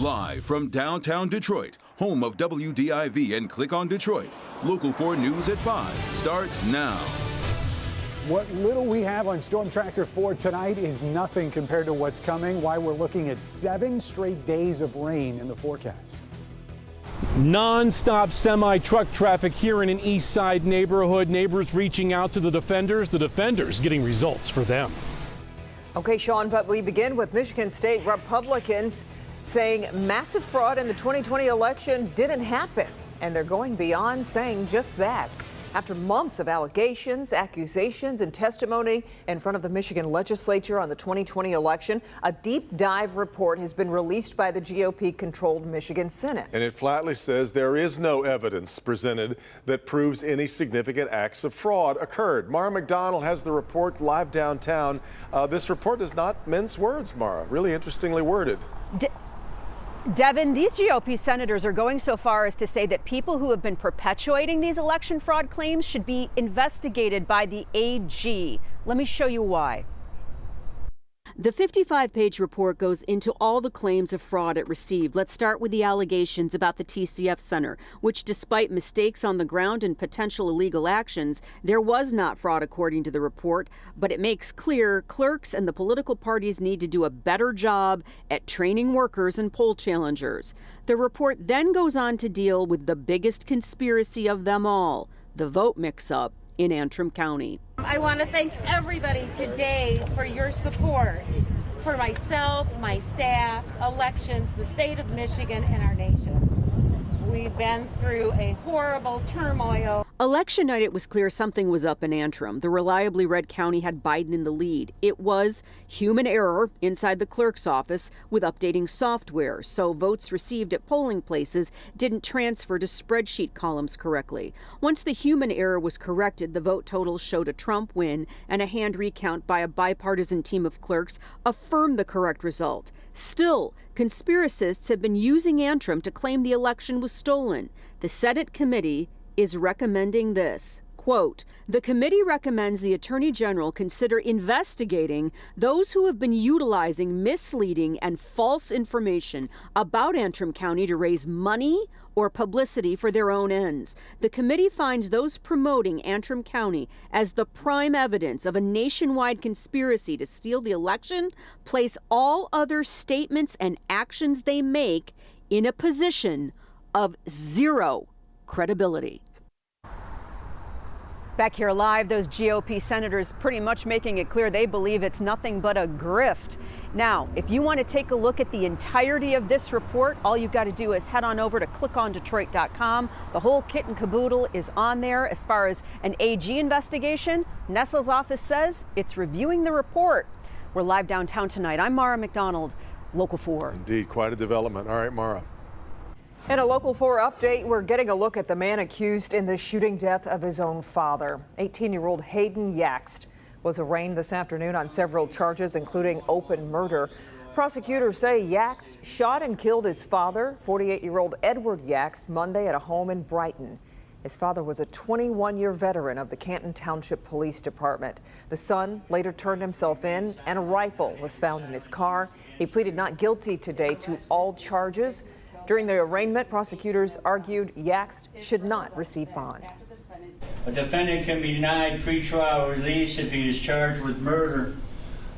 Live from downtown Detroit, home of WDIV and Click on Detroit, Local 4 News at 5 starts now. What little we have on Storm Tracker 4 tonight is nothing compared to what's coming, why we're looking at 7 straight days of rain in the forecast. Non-stop semi-truck traffic here in an East Side neighborhood. Neighbors reaching out to the defenders getting results for them. Okay, Sean, but we begin with Michigan State Republicans saying massive fraud in the 2020 election didn't happen. And they're going beyond saying just that. After months of allegations, accusations, and testimony in front of the Michigan legislature on the 2020 election, a deep dive report has been released by the GOP-controlled Michigan Senate. And it flatly says there is no evidence presented that proves any significant acts of fraud occurred. Mara McDonald has the report live downtown. This report does not mince words, Mara. Really interestingly worded. Devin, these GOP senators are going so far as to say that people who have been perpetuating these election fraud claims should be investigated by the AG. Let me show you why. The 55-page report goes into all the claims of fraud it received. Let's start with the allegations about the TCF Center, which despite mistakes on the ground and potential illegal actions, there was not fraud according to the report. But it makes clear clerks and the political parties need to do a better job at training workers and poll challengers. The report then goes on to deal with the biggest conspiracy of them all, the vote mix-up in Antrim County. I want to thank everybody today for your support for myself, my staff, elections, the state of Michigan, and our nation. We've been through a horrible turmoil. Election night, it was clear something was up in Antrim. The reliably red county had Biden in the lead. It was human error inside the clerk's office with updating software, so votes received at polling places didn't transfer to spreadsheet columns correctly. Once the human error was corrected, the vote totals showed a Trump win, and a hand recount by a bipartisan team of clerks affirmed the correct result. Still, conspiracists have been using Antrim to claim the election was stolen. The Senate committee is recommending this. Quote, the committee recommends the Attorney General consider investigating those who have been utilizing misleading and false information about Antrim County to raise money or publicity for their own ends. The committee finds those promoting Antrim County as the prime evidence of a nationwide conspiracy to steal the election place all other statements and actions they make in a position of zero credibility. Back here live, those GOP senators pretty much making it clear they believe it's nothing but a grift. Now, if you want to take a look at the entirety of this report, all you've got to do is head on over to clickondetroit.com. The whole kit and caboodle is on there. As far as an AG investigation, Nestle's office says it's reviewing the report. We're live downtown tonight. I'm Mara McDonald, Local 4. Indeed, quite a development. All right, Mara. In a Local 4 update, we're getting a look at the man accused in the shooting death of his own father. 18-year-old Hayden Yakst was arraigned this afternoon on several charges, including open murder. Prosecutors say Yakst shot and killed his father, 48-year-old Edward Yakst, Monday at a home in Brighton. His father was a 21-year veteran of the Canton Township Police Department. The son later turned himself in, and a rifle was found in his car. He pleaded not guilty today to all charges. During the arraignment, prosecutors argued Yakst should not receive bond. A defendant can be denied pretrial release if he is charged with murder.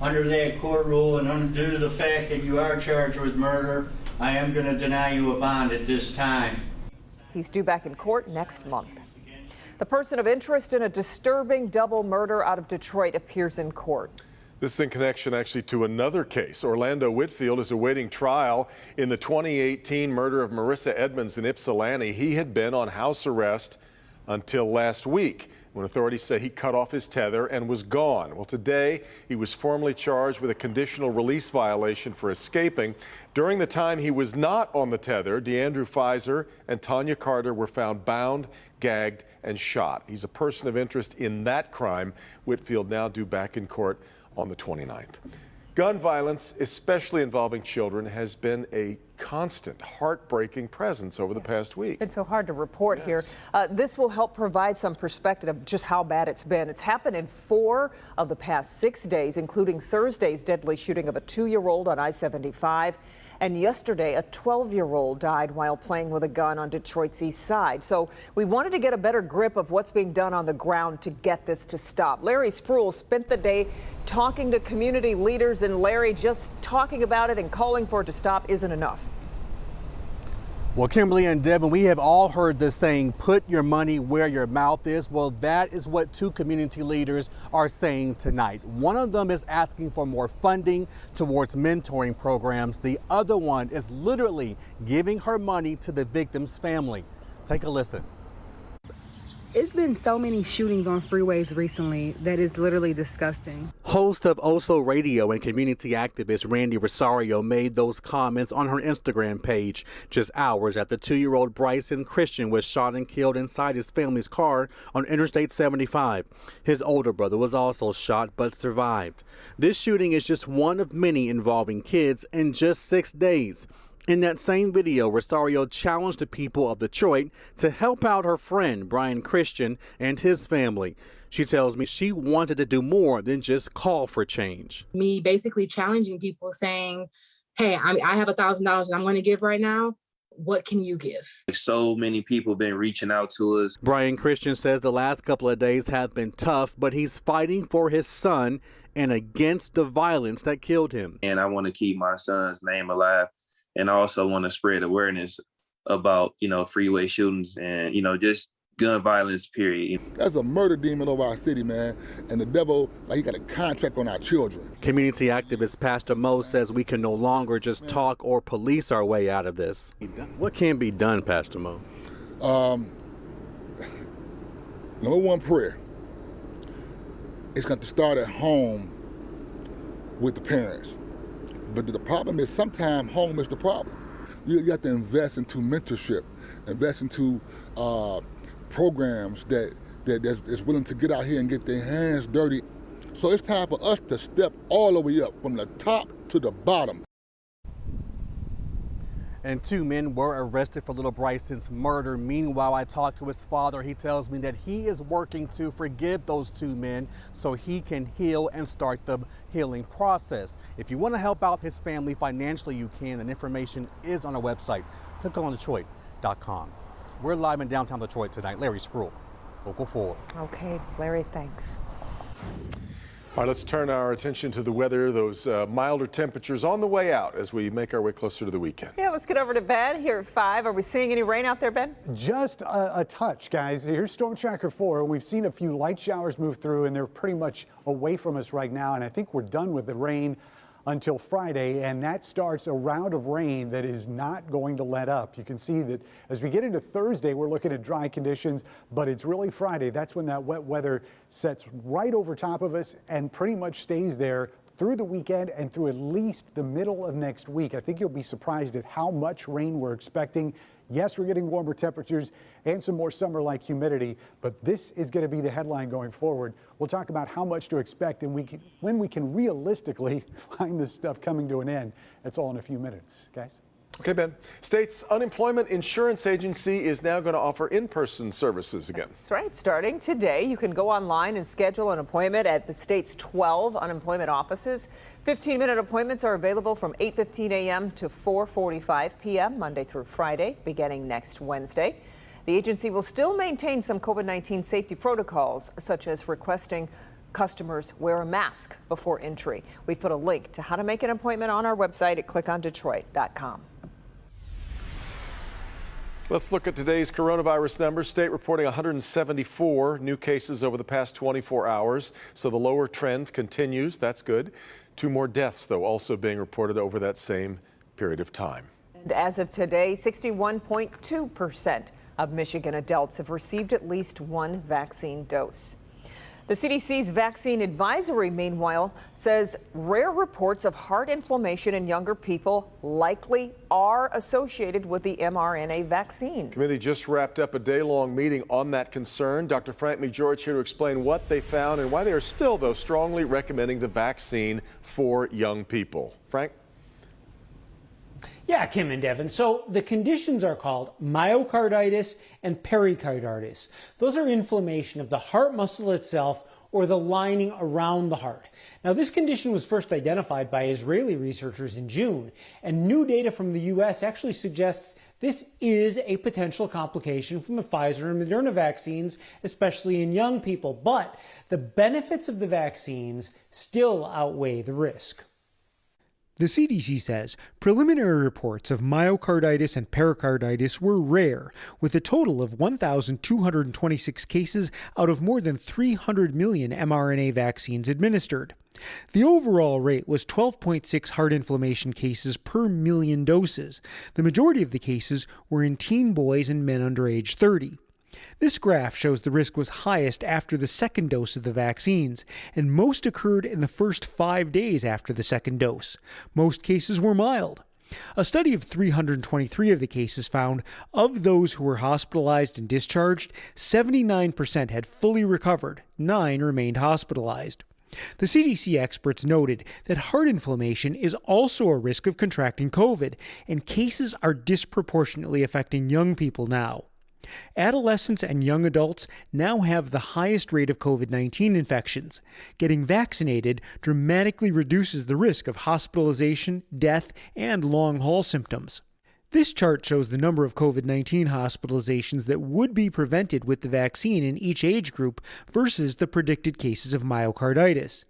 Under that court rule and due to the fact that you are charged with murder, I am going to deny you a bond at this time. He's due back in court next month. The person of interest in a disturbing double murder out of Detroit appears in court. This is in connection actually to another case. Orlando Whitfield is awaiting trial in the 2018 murder of Marissa Edmonds in Ypsilanti. He had been on house arrest until last week when authorities say he cut off his tether and was gone. Well, today he was formally charged with a conditional release violation for escaping. During the time he was not on the tether, DeAndrew Pfizer and Tanya Carter were found bound, gagged, and shot. He's a person of interest in that crime. Whitfield now due back in court on the 29th. Gun violence, especially involving children, has been a constant, heartbreaking presence over the past week. It's so hard to report here. This will help provide some perspective of just how bad it's been. It's happened in 4 of the past 6 days, including Thursday's deadly shooting of a 2-year-old on I-75 And yesterday, a 12-year-old died while playing with a gun on Detroit's east side. So we wanted to get a better grip of what's being done on the ground to get this to stop. Larry Spruill spent the day talking to community leaders, and Larry, just talking about it and calling for it to stop isn't enough. Well, Kimberly and Devin, we have all heard the saying, put your money where your mouth is. Well, that is what two community leaders are saying tonight. One of them is asking for more funding towards mentoring programs. The other one is literally giving her money to the victim's family. Take a listen. It's been so many shootings on freeways recently that is literally disgusting. Host of Oso Radio and community activist Randy Rosario made those comments on her Instagram page just hours after 2-year-old Bryson Christian was shot and killed inside his family's car on Interstate 75. His older brother was also shot but survived. This shooting is just one of many involving kids in just 6 days. In that same video, Rosario challenged the people of Detroit to help out her friend, Brian Christian, and his family. She tells me she wanted to do more than just call for change. Me basically challenging people saying, hey, I have $1,000 that I'm going to give right now. What can you give? So many people been reaching out to us. Brian Christian says the last couple of days have been tough, but he's fighting for his son and against the violence that killed him. And I want to keep my son's name alive. And I also want to spread awareness about, freeway shootings and, just gun violence, period. That's a murder demon over our city, man. And the devil, he got a contract on our children. Community activist Pastor Mo says we can no longer just talk or police our way out of this. What can be done, Pastor Mo? Number one, prayer. It's got to start at home with the parents. But the problem is sometimes home is the problem. You have to invest into mentorship, invest into programs that's willing to get out here and get their hands dirty. So it's time for us to step all the way up from the top to the bottom. And 2 men were arrested for little Bryson's murder. Meanwhile, I talked to his father. He tells me that he is working to forgive those 2 men so he can heal and start the healing process. If you want to help out his family financially, you can, and information is on our website, clickondetroit.com. We're live in downtown Detroit tonight. Larry Spruill, Local 4. Okay, Larry, thanks. All right, let's turn our attention to the weather. Those milder temperatures on the way out as we make our way closer to the weekend. Yeah, let's get over to Ben here at 5. Are we seeing any rain out there, Ben? Just a touch, guys. Here's Storm Tracker 4. We've seen a few light showers move through, and they're pretty much away from us right now. And I think we're done with the rain until Friday, and that starts a round of rain that is not going to let up. You can see that as we get into Thursday, we're looking at dry conditions, but it's really Friday. That's when that wet weather sets right over top of us and pretty much stays there through the weekend and through at least the middle of next week. I think you'll be surprised at how much rain we're expecting. Yes, we're getting warmer temperatures and some more summer-like humidity, but this is going to be the headline going forward. We'll talk about how much to expect and when we can realistically find this stuff coming to an end. That's all in a few minutes, guys. Okay, Ben. State's Unemployment Insurance Agency is now going to offer in-person services again. That's right. Starting today, you can go online and schedule an appointment at the state's 12 unemployment offices. 15-minute appointments are available from 8:15 a.m. to 4:45 p.m. Monday through Friday, beginning next Wednesday. The agency will still maintain some COVID-19 safety protocols, such as requesting customers wear a mask before entry. We've put a link to how to make an appointment on our website at clickondetroit.com. Let's look at today's coronavirus numbers. State reporting 174 new cases over the past 24 hours. So the lower trend continues. That's good. 2 more deaths, though, also being reported over that same period of time. And as of today, 61.2% of Michigan adults have received at least 1 vaccine dose. The CDC's vaccine advisory, meanwhile, says rare reports of heart inflammation in younger people likely are associated with the mRNA vaccines. Committee just wrapped up a day-long meeting on that concern. Dr. Frank McGeorge here to explain what they found and why they are still, though, strongly recommending the vaccine for young people. Frank? Yeah, Kim and Devin. So the conditions are called myocarditis and pericarditis. Those are inflammation of the heart muscle itself or the lining around the heart. Now, this condition was first identified by Israeli researchers in June, and new data from the U.S. actually suggests this is a potential complication from the Pfizer and Moderna vaccines, especially in young people. But the benefits of the vaccines still outweigh the risk. The CDC says preliminary reports of myocarditis and pericarditis were rare, with a total of 1,226 cases out of more than 300 million mRNA vaccines administered. The overall rate was 12.6 heart inflammation cases per million doses. The majority of the cases were in teen boys and men under age 30. This graph shows the risk was highest after the second dose of the vaccines, and most occurred in the first 5 days after the second dose. Most cases were mild. A study of 323 of the cases found of those who were hospitalized and discharged, 79% had fully recovered, 9 remained hospitalized. The CDC experts noted that heart inflammation is also a risk of contracting COVID, and cases are disproportionately affecting young people now. Adolescents and young adults now have the highest rate of COVID-19 infections. Getting vaccinated dramatically reduces the risk of hospitalization, death, and long-haul symptoms. This chart shows the number of COVID-19 hospitalizations that would be prevented with the vaccine in each age group versus the predicted cases of myocarditis.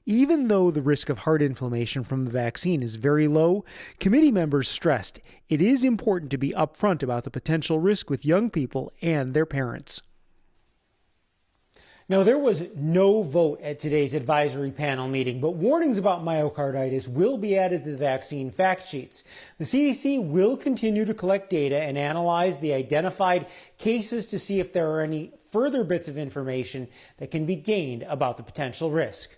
Even though the risk of heart inflammation from the vaccine is very low, committee members stressed it is important to be upfront about the potential risk with young people and their parents. Now, there was no vote at today's advisory panel meeting, but warnings about myocarditis will be added to the vaccine fact sheets. The CDC will continue to collect data and analyze the identified cases to see if there are any further bits of information that can be gained about the potential risk.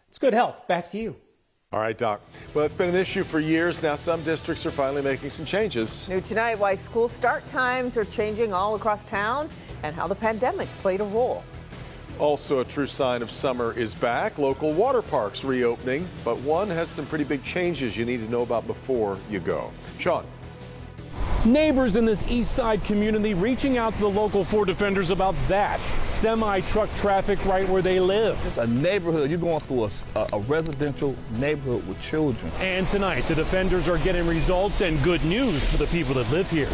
It's Good Health. Back to you. All right, Doc. Well, it's been an issue for years. Now some districts are finally making some changes. New tonight, why school start times are changing all across town and how the pandemic played a role. Also, a true sign of summer is back. Local water parks reopening, but one has some pretty big changes you need to know about before you go. Sean. Neighbors in this East Side community reaching out to the local 4 defenders about that. Semi-truck traffic right where they live. It's a neighborhood. You're going through a residential neighborhood with children. And tonight, the defenders are getting results and good news for the people that live here.